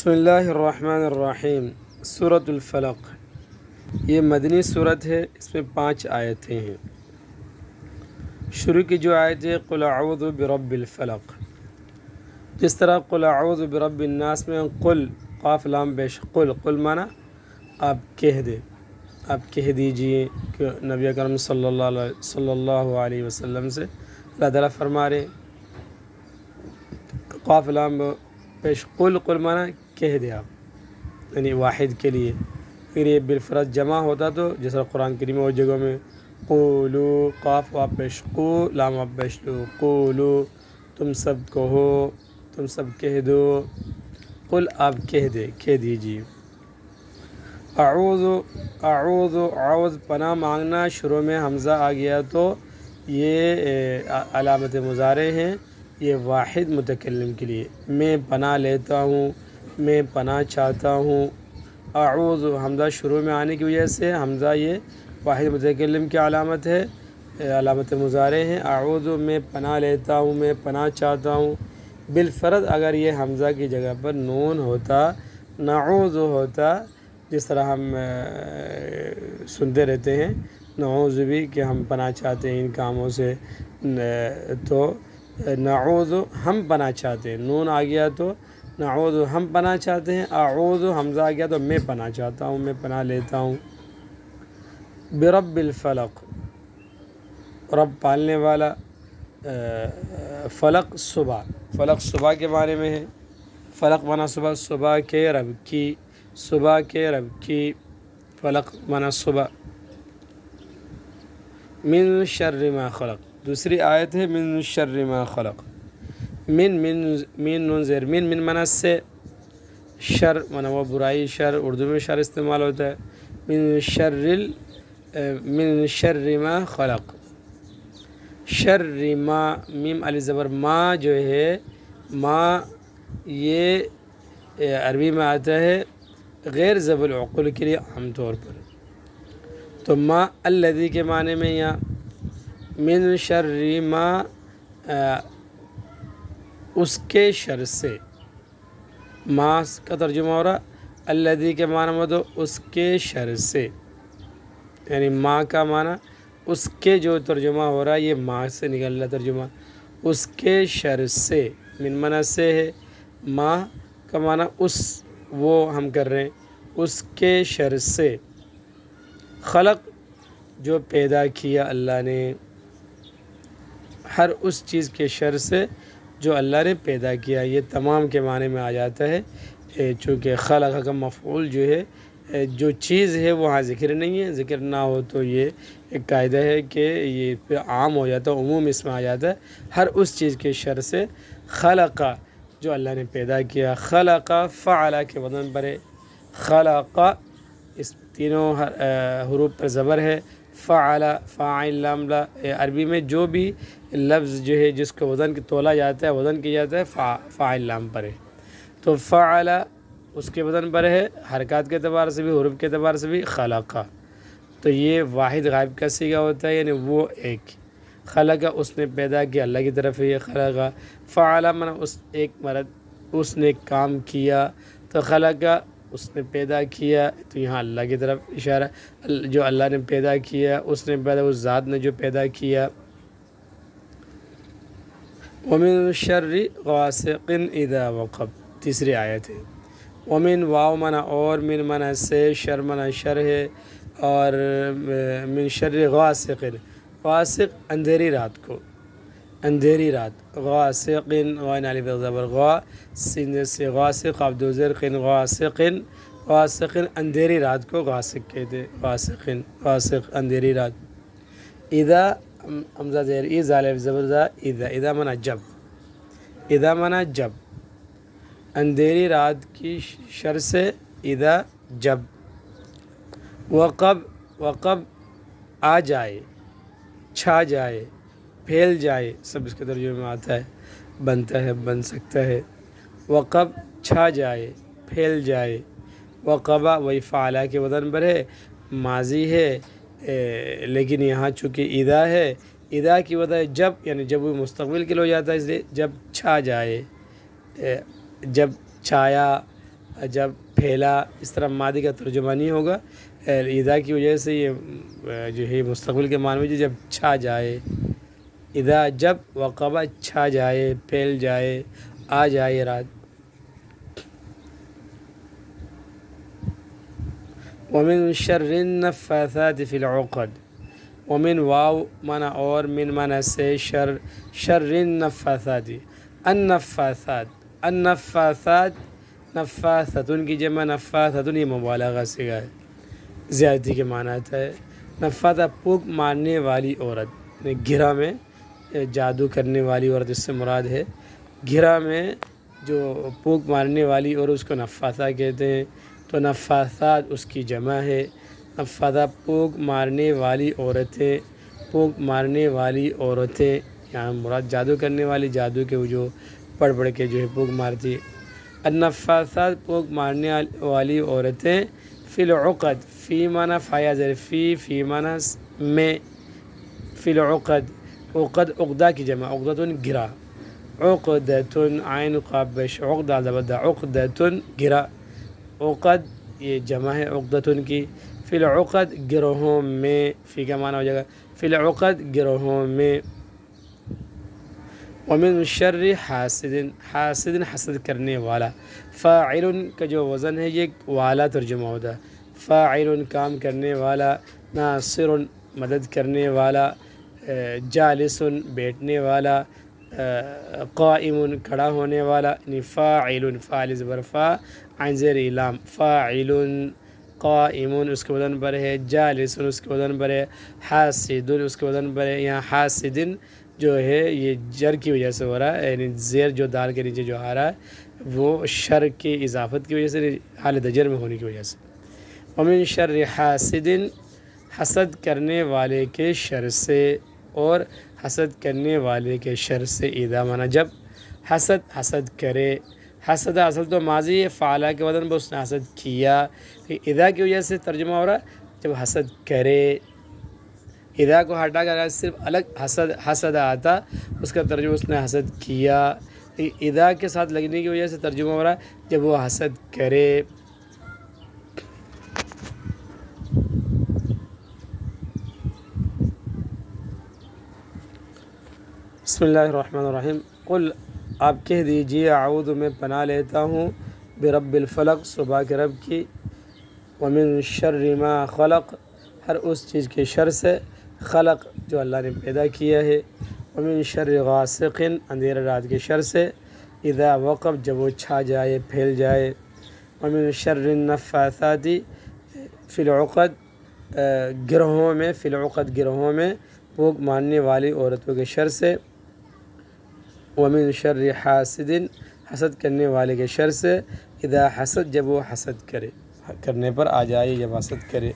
بسم اللہ الرحمن الرحیم۔ سورۃ الفلق یہ مدنی صورت ہے، اس میں 5 آیتیں ہیں۔ شروع کی جو آیت ہے قل اعوذ برب الفلق، جس طرح قل اعوذ برب الناس میں قل قاف لام پیش قل مانا آپ کہہ دیں، آپ کہہ دیجئے کہ نبی اکرم صلی اللہ علیہ وسلم سے اللہ تعالیٰ فرما رہے قاف لام پیش قل مانا کہہ دے آپ، یعنی واحد کے لیے۔ پھر یہ بالفرد جمع ہوتا تو جس طرح قرآن کریم اور جگہوں میں قولو قاف واپ پیش قو لام واپ پیش لو قولو، تم سب کہو، تم سب کہہ دو، قل آپ کہہ دیجیے۔ اعوذ پناہ مانگنا، شروع میں حمزہ آ گیا تو یہ علامت مضارع ہیں، یہ واحد متکلم کے لیے۔ میں پناہ لیتا ہوں، میں پناہ چاہتا ہوں۔ اعوذ حمزہ شروع میں آنے کی وجہ سے حمزہ یہ واحد متکلم کی علامت ہے، علامت مضارع ہیں۔ اعوذ میں پناہ لیتا ہوں، میں پناہ چاہتا ہوں۔ بالفرد اگر یہ حمزہ کی جگہ پر نون ہوتا، نعوذ ہوتا، جس طرح ہم سنتے رہتے ہیں نعوذ بھی کہ ہم پناہ چاہتے ہیں ان کاموں سے، تو نعوذ ہم پناہ چاہتے ہیں، نون آ گیا تو نعوذ ہم پناہ چاہتے ہیں، اعوذ حمزہ آ گیا تو میں پناہ چاہتا ہوں، میں پناہ لیتا ہوں۔ برب الفلق، رب پالنے والا، فلق صبح، فلق صبح کے بارے میں ہے۔ فلق مانا صبح، صبح کے رب کی، صبح کے رب کی، فلق مانا صبح۔ من شر ما خلق، دوسری آیت ہے من شر ما خلق۔ من نون زیر من مانا سے، شر مانا وہ برائی، شر اردو میں شر استعمال ہوتا ہے۔ من شر ما خلق، شر ما، میم علی زبر ما جو ہے، ما یہ عربی میں آتا ہے غیر ذوی العقول کے لیے عام طور پر، تو ما الذی کے معنی میں یا من شر ما اس کے شر سے، ما کا ترجمہ ہو رہا الذی کے معنی میں تو اس کے شر سے، یعنی ما کا معنی اس کے، جو ترجمہ ہو رہا ہے یہ ما سے نکل رہا ترجمہ، اس کے شر سے، من معنی سے ہے، ما کا معنی اس، وہ ہم کر رہے ہیں، اس کے شر سے۔ خلق جو پیدا کیا اللہ نے، ہر اس چیز کے شر سے جو اللہ نے پیدا کیا، یہ تمام کے معنی میں آ جاتا ہے۔ چونکہ خلق کا مفعول جو ہے، جو چیز ہے وہاں ذکر نہیں ہے، ذکر نہ ہو تو یہ ایک قاعدہ ہے کہ یہ پھر عام ہو جاتا ہے، عموم اس میں آ جاتا ہے، ہر اس چیز کے شر سے۔ خلق جو اللہ نے پیدا کیا، خلق فعل کے وزن پر ہے، خلق اس تینوں حروف پر زبر ہے، فعل فاعل لام لا، عربی میں جو بھی لفظ جو ہے جس کو وزن تولا جاتا ہے، وزن کیا جاتا ہے، فاعل لام پر ہے، تو فعل اس کے وزن پر ہے، حرکات کے اعتبار سے بھی، حروف کے اعتبار سے بھی۔ خلق تو یہ واحد غائب کا صیغہ ہوتا ہے، یعنی وہ ایک، خلق اس نے پیدا کیا، اللہ کی طرف ہے یہ خلق۔ فعل مانا اس ایک مرد، اس نے کام کیا، تو خلق اس نے پیدا کیا، تو یہاں اللہ کی طرف اشارہ، جو اللہ نے پیدا کیا، اس نے پیدا، اس ذات نے جو پیدا کیا۔ ومن شر غاسق اذا وقب، تیسری آیت ہے۔ ومن واو منا اور، من منا سے، شر منا شر ہے، اور من شر غاسق، غاسق اندھیری رات کو، اندھیری رات، غاسق غین علی زبر غا، سین سے غاسق، آپ دو زیر قن، غاسق، غاسق اندھیری رات کو غاسق کہتے، غاسق غاسق اندھیری رات۔ اذا حمزہ زیر ای، ظالم زبر زا، اذا، اذا منا جب، اذا منا جب، اندھیری رات کی شر سے، اذا جب۔ وقب، وقب آ جائے، چھا جائے، پھیل جائے، سب اس کے ترجمے میں آتا ہے، بنتا ہے، بن سکتا ہے۔ وقب چھا جائے، پھیل جائے۔ وقبا وہی فعلا کے وزن پر ہے، ماضی ہے، لیکن یہاں چونکہ اذا ہے، اذا کی وجہ جب، یعنی جب وہ مستقبل کے لیے ہو جاتا ہے، اس لیے جب چھا جائے، جب چھایا، جب پھیلا، اس طرح ماضی کا ترجمہ نہیں ہوگا، اذا کی وجہ سے یہ جو ہے مستقبل کے معنی میں جب چھا جائے، اذا جب، وقب چھا جائے، پھیل جائے، آ جائے رات۔ ومن شر النفاثات فی العقد، ومن واو معنی اور، من معنی سے، شر النفاثات، النفاثات، النفاثات، نفاثتن کی جمع نفاثتن، یہ مبالغہ صیغہ ہے، زیادتی کے معنی آتا ہے۔ نفاثہ پھونک مارنے والی عورت، یعنی گھرا میں جادو کرنے والی عورت اس سے مراد ہے۔ گھرا میں جو پھونک مارنے والی اور اس کو نفاثہ کہتے ہیں، تو نفاثات اس کی جمع ہے۔ نفاثہ پھونک مارنے والی عورتیں، پھونک مارنے والی عورتیں، یہاں مراد جادو کرنے والی، جادو کے وہ جو پڑھ کے جو ہے پھونک مارتی۔ النفاثات پھونک مارنے والی عورتیں، فی العقد، فی معنی فایا زیر فی معنی میں، فی العقد، عقد عقدہ کی جمع، عقدتن گرا، عقدتن عین قابش عقدہ زبردہ، عقدتن گرا، عقد یہ جمع ہے عقدتن کی، فی العقد گروہوں میں، فی کا معنی ہو جائے گا فی العقد گروہوں میں۔ ومن شر حاسد، حاسد حسد کرنے والا، فاعل کا جو وزن ہے یہ والا ترجمہ ہوتا ہے، فاعل کام کرنے والا، ناصر مدد کرنے والا، جالس بیٹھنے والا، قائم کھڑا ہونے والا، یعنی فاعل، فاعل زبر فا، عین زیر لام، فاعل، قائم اس کے وزن پر ہے، جالس اس کے وزن پر ہے، حاسد اس کے وزن پر ہے۔ یہاں حاسدن جو ہے یہ جر کی وجہ سے ہو رہا ہے، یعنی زیر جو دال کے نیچے جو آ رہا ہے وہ شر کی اضافت کی وجہ سے، حالت جر میں ہونے کی وجہ سے۔ ومن شر حاسد، حسد کرنے والے کے شر سے، اور حسد کرنے والے کے شر سے، اذا معنی جب، حسد کرے، حسد اصل تو ماضی ہے، فعلا کے وزن پر اس نے حسد کیا، اذا کی وجہ سے ترجمہ ہو رہا ہے جب حسد کرے۔ اذا کو ہٹا کر صرف الگ حسد آتا، اس کا ترجمہ اس نے حسد کیا، اذا کے ساتھ لگنے کی وجہ سے ترجمہ ہو رہا ہے جب وہ حسد کرے۔ بسم اللہ الرحمن الرحیم، قل آپ کہہ دیجئے، اعوذ میں پناہ لیتا ہوں، برب الفلق صبح کے رب کی، ومن شر ما خلق ہر اس چیز کے شر سے، خلق جو اللہ نے پیدا کیا ہے، ومن شر غاسق اندھیرے رات کے شر سے، اذا وقب جب وہ چھا جائے پھیل جائے، ومن شر النفاثات فی العقد گروہوں میں، فی العقد گروہوں میں پھونک مارنے والی عورتوں کے شر سے، ومن شر حاسد حسد کرنے والے کے شر سے، اذا حسد جب وہ حسد کرے، کرنے پر آ جائے جب حسد کرے۔